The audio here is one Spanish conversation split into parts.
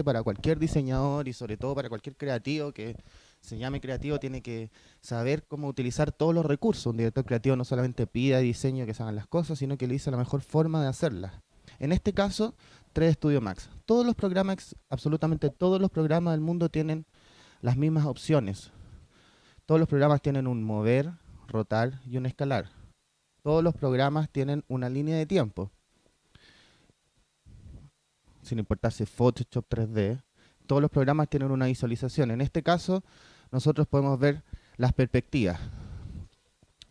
para cualquier diseñador y sobre todo para cualquier creativo que se llame creativo, tiene que saber cómo utilizar todos los recursos. Un director creativo no solamente pide a diseño que se hagan las cosas, sino que le dice la mejor forma de hacerlas. En este caso, 3D Studio Max. Todos los programas, absolutamente todos los programas del mundo tienen las mismas opciones. Todos los programas tienen un mover, rotar y un escalar. Todos los programas tienen una línea de tiempo. Sin importar si es Photoshop 3D, todos los programas tienen una visualización. En este caso, nosotros podemos ver las perspectivas.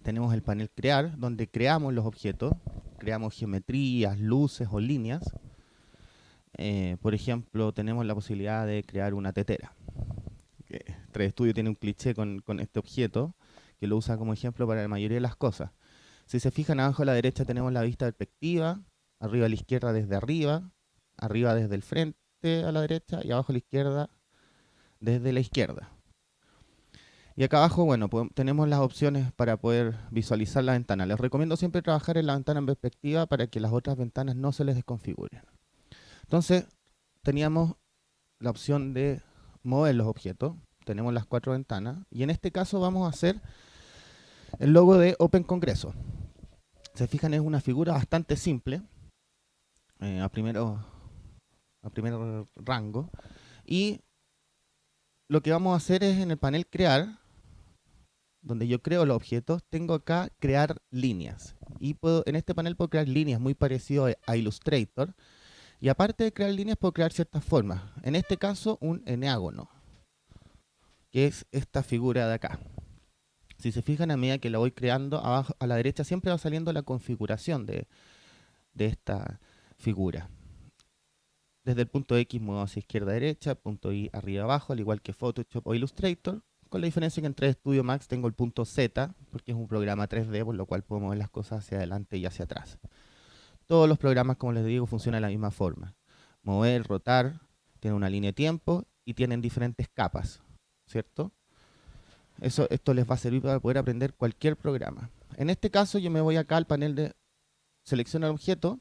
Tenemos el panel crear, donde creamos los objetos, creamos geometrías, luces o líneas. Por ejemplo, tenemos la posibilidad de crear una tetera. 3D Studio tiene un cliché con este objeto, que lo usa como ejemplo para la mayoría de las cosas. Si se fijan, abajo a la derecha tenemos la vista perspectiva, arriba a la izquierda desde arriba desde el frente a la derecha y abajo a la izquierda desde la izquierda. Y acá abajo, bueno, tenemos las opciones para poder visualizar la ventana. Les recomiendo siempre trabajar en la ventana en perspectiva para que las otras ventanas no se les desconfiguren. Entonces, teníamos la opción de mover los objetos. Tenemos las 4 ventanas. Y en este caso vamos a hacer el logo de Open Congreso. Se fijan, es una figura bastante simple. A primer rango. Y lo que vamos a hacer es en el panel crear, donde yo creo los objetos, tengo acá crear líneas. Y en este panel puedo crear líneas muy parecido a Illustrator. Y aparte de crear líneas, puedo crear ciertas formas. En este caso, un eneágono, que es esta figura de acá. Si se fijan, a medida que la voy creando, abajo a la derecha siempre va saliendo la configuración de esta figura. Desde el punto X muevo hacia izquierda a derecha, punto Y arriba abajo, al igual que Photoshop o Illustrator, con la diferencia que en 3D Studio Max tengo el punto Z, porque es un programa 3D, por lo cual puedo mover las cosas hacia adelante y hacia atrás. Todos los programas, como les digo, funcionan de la misma forma. Mover, rotar, tienen una línea de tiempo y tienen diferentes capas, ¿cierto? Esto les va a servir para poder aprender cualquier programa. En este caso yo me voy acá al panel de selección al objeto,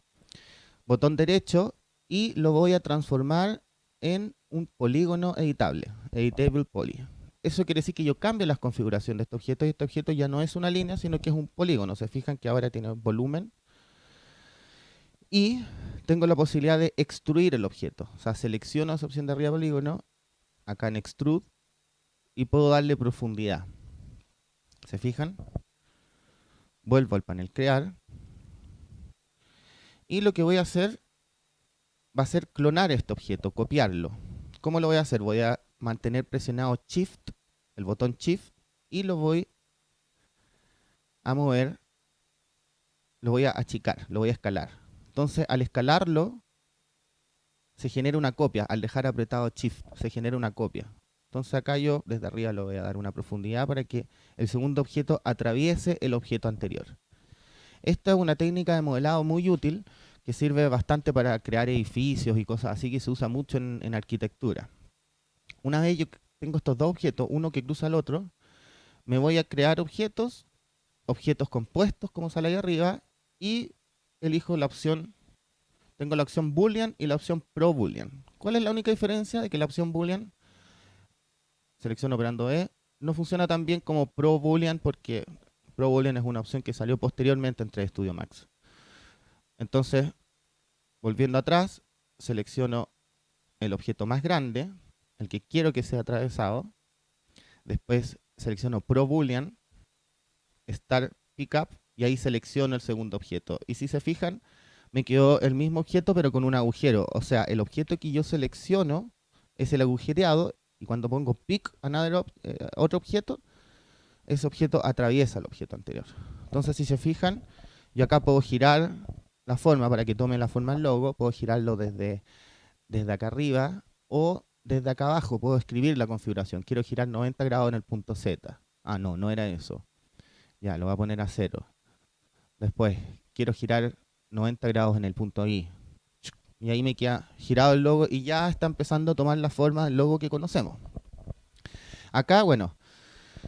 botón derecho, y lo voy a transformar en un polígono editable, Editable Poly. Eso quiere decir que yo cambio las configuraciones de este objeto y este objeto ya no es una línea, sino que es un polígono. Se fijan que ahora tiene volumen. Y tengo la posibilidad de extruir el objeto. O sea, selecciono esa opción de arriba polígono, acá en Extrude, y puedo darle profundidad. ¿Se fijan? Vuelvo al panel crear. Y lo que voy a hacer va a ser clonar este objeto, copiarlo. ¿Cómo lo voy a hacer? Voy a mantener presionado Shift, el botón Shift, y lo voy a mover, lo voy a achicar, lo voy a escalar. Entonces, al escalarlo, se genera una copia. Al dejar apretado Shift, se genera una copia. Entonces acá yo, desde arriba, le voy a dar una profundidad para que el segundo objeto atraviese el objeto anterior. Esta es una técnica de modelado muy útil que sirve bastante para crear edificios y cosas así, que se usa mucho en arquitectura. Una vez yo tengo estos dos objetos, uno que cruza al otro, me voy a crear objetos compuestos, como sale ahí arriba, y elijo la opción, tengo la opción Boolean y la opción Pro Boolean. ¿Cuál es la única diferencia? De que la opción Boolean, selecciono operando E, no funciona tan bien como Pro Boolean, porque Pro Boolean es una opción que salió posteriormente en 3D Studio Max. Entonces, volviendo atrás, selecciono el objeto más grande, el que quiero que sea atravesado. Después selecciono Pro Boolean, Start Pickup, y ahí selecciono el segundo objeto. Y si se fijan, me quedó el mismo objeto pero con un agujero. O sea, el objeto que yo selecciono es el agujereado, y cuando pongo Pick another otro objeto, ese objeto atraviesa el objeto anterior. Entonces, si se fijan, yo acá puedo girar la forma para que tome la forma del logo, puedo girarlo desde acá arriba o desde acá abajo, puedo escribir la configuración. Quiero girar 90 grados en el punto Z. Ah, no era eso. Ya, lo voy a poner a 0. Después, quiero girar 90 grados en el punto Y. Y ahí me queda girado el logo y ya está empezando a tomar la forma del logo que conocemos. Acá, bueno,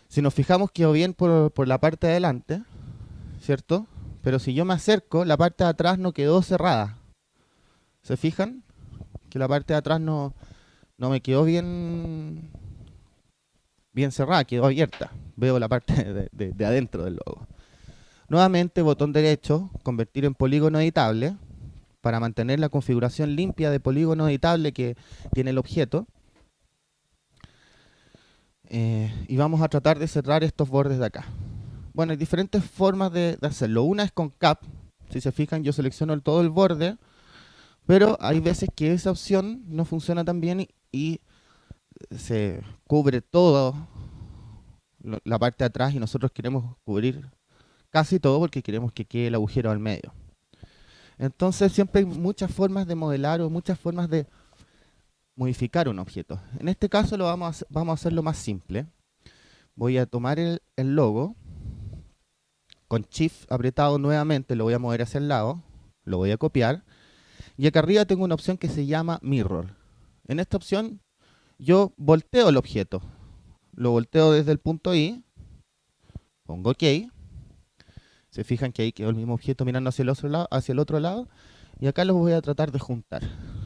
si nos fijamos quedó bien por la parte de adelante, ¿cierto? Pero si yo me acerco, la parte de atrás no quedó cerrada. ¿Se fijan? Que la parte de atrás no no me quedó bien cerrada, quedó abierta. Veo la parte de adentro del logo. Nuevamente, botón derecho, convertir en polígono editable, para mantener la configuración limpia de polígono editable que tiene el objeto. Y vamos a tratar de cerrar estos bordes de acá. Bueno, hay diferentes formas de hacerlo. Una es con cap. Si se fijan, yo selecciono todo el borde, pero hay veces que esa opción no funciona tan bien y se cubre todo la parte de atrás y nosotros queremos cubrir casi todo porque queremos que quede el agujero al medio. Entonces siempre hay muchas formas de modelar o muchas formas de modificar un objeto. En este caso vamos a hacerlo más simple. Voy a tomar el logo, con Shift apretado nuevamente lo voy a mover hacia el lado, lo voy a copiar, y acá arriba tengo una opción que se llama Mirror. En esta opción yo volteo el objeto, lo volteo desde el punto I, pongo OK, se fijan que ahí quedó el mismo objeto mirando hacia el otro lado, y acá los voy a tratar de juntar.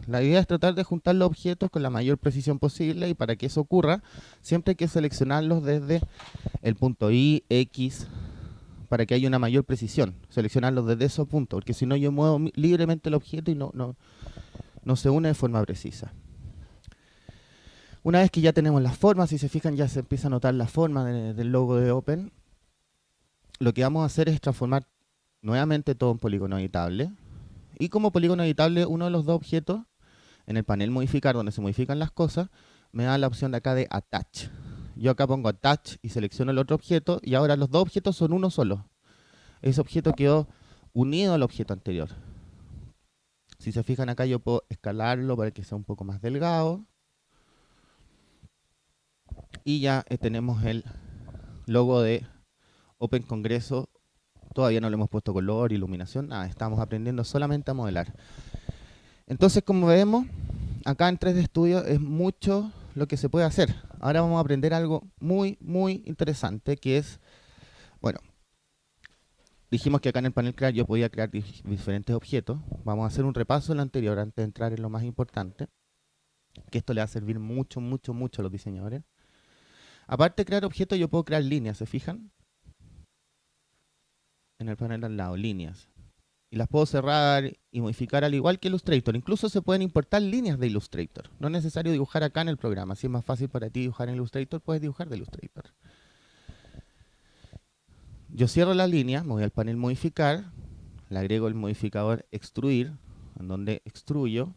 La idea es tratar de juntar los objetos con la mayor precisión posible, y para que eso ocurra, siempre hay que seleccionarlos desde el punto I, X, para que haya una mayor precisión, seleccionarlos desde esos puntos, porque si no yo muevo libremente el objeto y no se une de forma precisa. Una vez que ya tenemos las formas, si se fijan ya se empieza a notar la forma del logo de Open. Lo que vamos a hacer es transformar nuevamente todo en polígono editable. Y como polígono editable, uno de los dos objetos, en el panel modificar, donde se modifican las cosas, me da la opción de acá de Attach. Yo acá pongo Attach y selecciono el otro objeto, y ahora los dos objetos son uno solo. Ese objeto quedó unido al objeto anterior. Si se fijan acá yo puedo escalarlo para que sea un poco más delgado. Y ya tenemos el logo de Open Congreso. Todavía no le hemos puesto color, iluminación, nada, estamos aprendiendo solamente a modelar. Entonces, como vemos, acá en 3D Studio es mucho lo que se puede hacer. Ahora vamos a aprender algo muy, muy interesante, que es, bueno, dijimos que acá en el panel crear yo podía crear diferentes objetos. Vamos a hacer un repaso de lo anterior antes de entrar en lo más importante, que esto le va a servir mucho, mucho, mucho a los diseñadores. Aparte de crear objetos, yo puedo crear líneas, ¿se fijan? En el panel al lado, líneas. Y las puedo cerrar y modificar al igual que Illustrator. Incluso se pueden importar líneas de Illustrator. No es necesario dibujar acá en el programa. Si es más fácil para ti dibujar en Illustrator, puedes dibujar de Illustrator. Yo cierro la línea, me voy al panel modificar, le agrego el modificador extruir, en donde extruyo,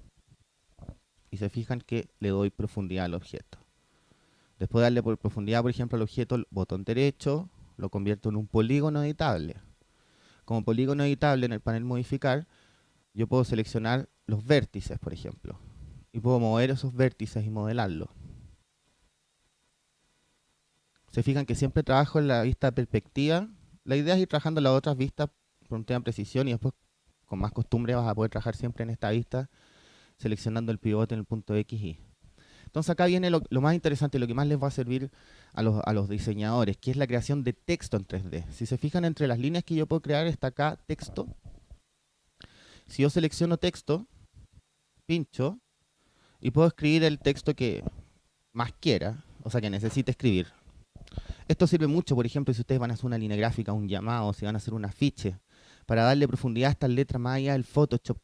y se fijan que le doy profundidad al objeto. Después de darle por profundidad, por ejemplo, al objeto, botón derecho, lo convierto en un polígono editable. Como polígono editable en el panel modificar, yo puedo seleccionar los vértices, por ejemplo, y puedo mover esos vértices y modelarlos. Se fijan que siempre trabajo en la vista de perspectiva. La idea es ir trabajando en las otras vistas por un tema de precisión, y después con más costumbre vas a poder trabajar siempre en esta vista, seleccionando el pivote en el punto X, Y. Entonces acá viene lo más interesante, lo que más les va a servir a los diseñadores, que es la creación de texto en 3D. Si se fijan, entre las líneas que yo puedo crear está acá texto. Si yo selecciono texto, pincho, y puedo escribir el texto que más quiera, o sea que necesite escribir. Esto sirve mucho, por ejemplo, si ustedes van a hacer una línea gráfica, un llamado, si van a hacer un afiche, para darle profundidad a estas letras más allá del Photoshop,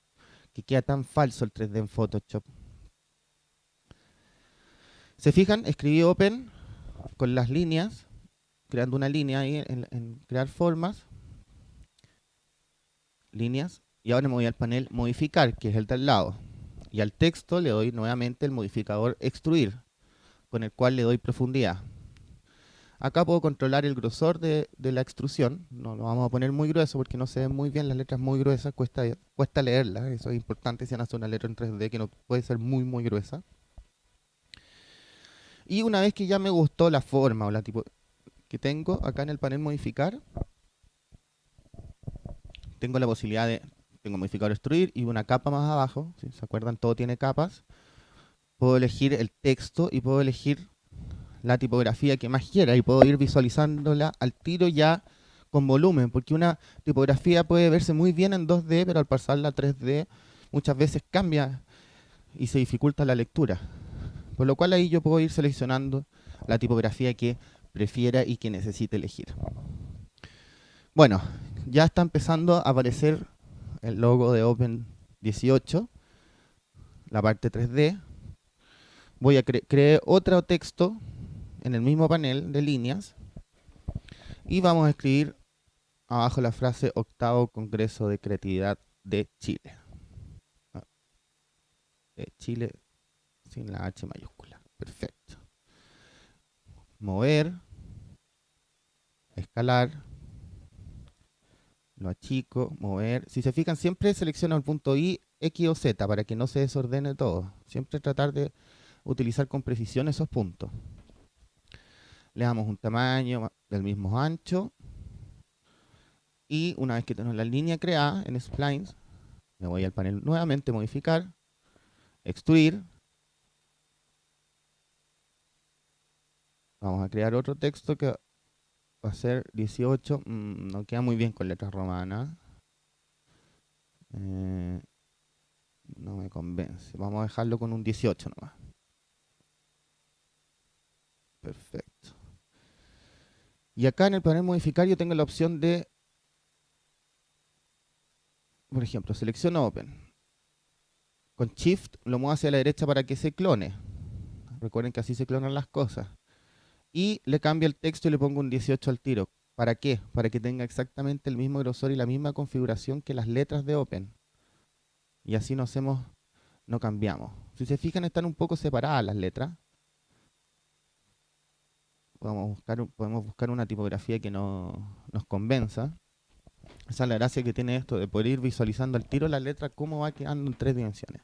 que queda tan falso el 3D en Photoshop. ¿Se fijan? Escribí Open con las líneas, creando una línea ahí en crear formas, líneas, y ahora me voy al panel modificar, que es el de al lado, y al texto le doy nuevamente el modificador extruir, con el cual le doy profundidad. Acá puedo controlar el grosor de la extrusión, no lo vamos a poner muy grueso porque no se ven muy bien las letras muy gruesas, cuesta leerlas, eso es importante si van a hacer una letra en 3D que no puede ser muy muy gruesa. Y una vez que ya me gustó la forma o la tipo que tengo acá en el panel modificar, tengo la posibilidad de, tengo modificador extruir y una capa más abajo, si se acuerdan todo tiene capas, puedo elegir el texto y puedo elegir la tipografía que más quiera y puedo ir visualizándola al tiro ya con volumen, porque una tipografía puede verse muy bien en 2D, pero al pasarla a 3D muchas veces cambia y se dificulta la lectura. Por lo cual ahí yo puedo ir seleccionando la tipografía que prefiera y que necesite elegir. Bueno, ya está empezando a aparecer el logo de Open 18, la parte 3D. Voy a crear otro texto en el mismo panel de líneas y vamos a escribir abajo la frase Octavo Congreso de Creatividad de Chile. De Chile sin la H mayúscula. Perfecto. Mover, escalar, lo achico, mover. Si se fijan, siempre selecciono el punto I, X o Z para que no se desordene todo. Siempre tratar de utilizar con precisión esos puntos. Le damos un tamaño del mismo ancho. Y una vez que tenemos la línea creada en Splines, me voy al panel nuevamente, modificar, extruir. Vamos a crear otro texto que va a ser 18. No queda muy bien con letras romanas. No me convence. Vamos a dejarlo con un 18 nomás. Perfecto. Y acá en el panel modificar yo tengo la opción de, por ejemplo, selecciono Open. Con Shift lo muevo hacia la derecha para que se clone. Recuerden que así se clonan las cosas. Y le cambio el texto y le pongo un 18 al tiro. ¿Para qué? Para que tenga exactamente el mismo grosor y la misma configuración que las letras de Open. Y así no cambiamos. Si se fijan, están un poco separadas las letras. Podemos buscar una tipografía que nos convenza. Esa es la gracia que tiene esto de poder ir visualizando al tiro la letra, cómo va quedando en 3 dimensiones.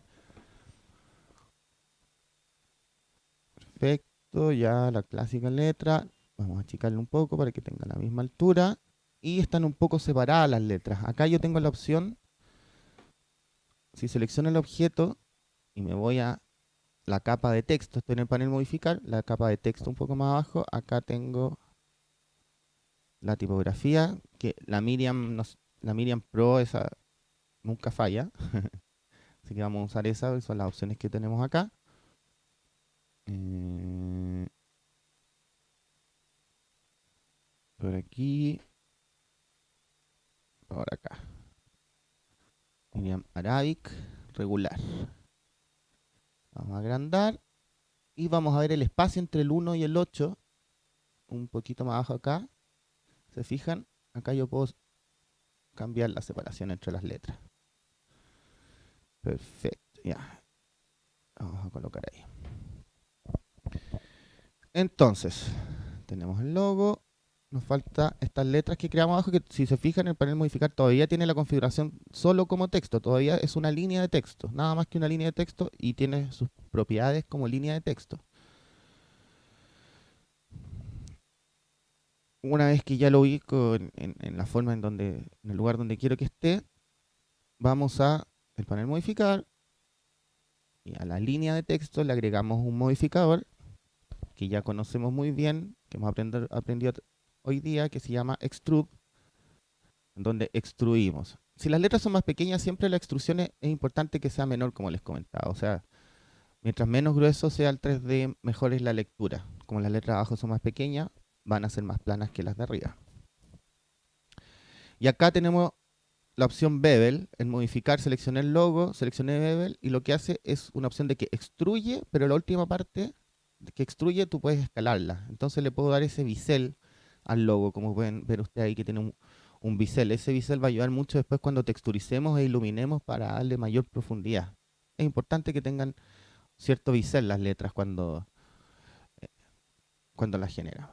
Perfecto, ya la clásica letra. Vamos a achicarle un poco para que tenga la misma altura. Y están un poco separadas las letras. Acá yo tengo la opción, si selecciono el objeto y me voy a la capa de texto, estoy en el panel modificar, la capa de texto un poco más abajo, acá tengo la tipografía, que la Miriam Pro, esa nunca falla. Así que vamos a usar esa, son las opciones que tenemos acá. Por aquí. Por acá. Miriam Arabic, regular. Vamos a agrandar. Y vamos a ver el espacio entre el 1 y el 8. Un poquito más abajo acá. ¿Se fijan? Acá yo puedo cambiar la separación entre las letras. Perfecto, ya. Vamos a colocar ahí. Entonces, tenemos el logo. Nos falta estas letras que creamos abajo, que si se fijan en el panel modificar todavía tiene la configuración solo como texto. Todavía es una línea de texto, nada más que una línea de texto, y tiene sus propiedades como línea de texto. Una vez que ya lo ubico en la forma en el lugar donde quiero que esté, vamos a el panel modificar y a la línea de texto le agregamos un modificador que ya conocemos muy bien, que hemos aprendido hoy día, que se llama extrude, donde extruimos. Si las letras son más pequeñas, siempre la extrusión es importante que sea menor, como les comentaba. O sea, mientras menos grueso sea el 3D, mejor es la lectura. Como las letras abajo son más pequeñas, van a ser más planas que las de arriba. Y acá tenemos la opción Bevel. En modificar, seleccioné el logo, seleccioné Bevel, y lo que hace es una opción de que extruye, pero la última parte que extruye tú puedes escalarla. Entonces le puedo dar ese bisel al logo, como pueden ver ustedes ahí que tiene un bisel. Ese bisel va a ayudar mucho después cuando texturicemos e iluminemos para darle mayor profundidad. Es importante que tengan cierto bisel las letras cuando las genera.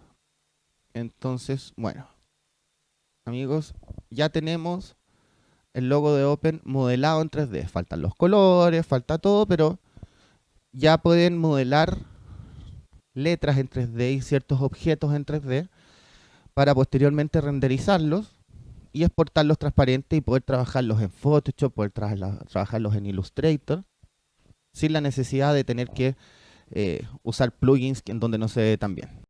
Entonces, bueno, amigos, ya tenemos el logo de Open modelado en 3D. Faltan los colores, falta todo, pero ya pueden modelar letras en 3D y ciertos objetos en 3D para posteriormente renderizarlos y exportarlos transparentes y poder trabajarlos en Photoshop, poder trabajarlos en Illustrator, sin la necesidad de tener que usar plugins en donde no se ve tan bien.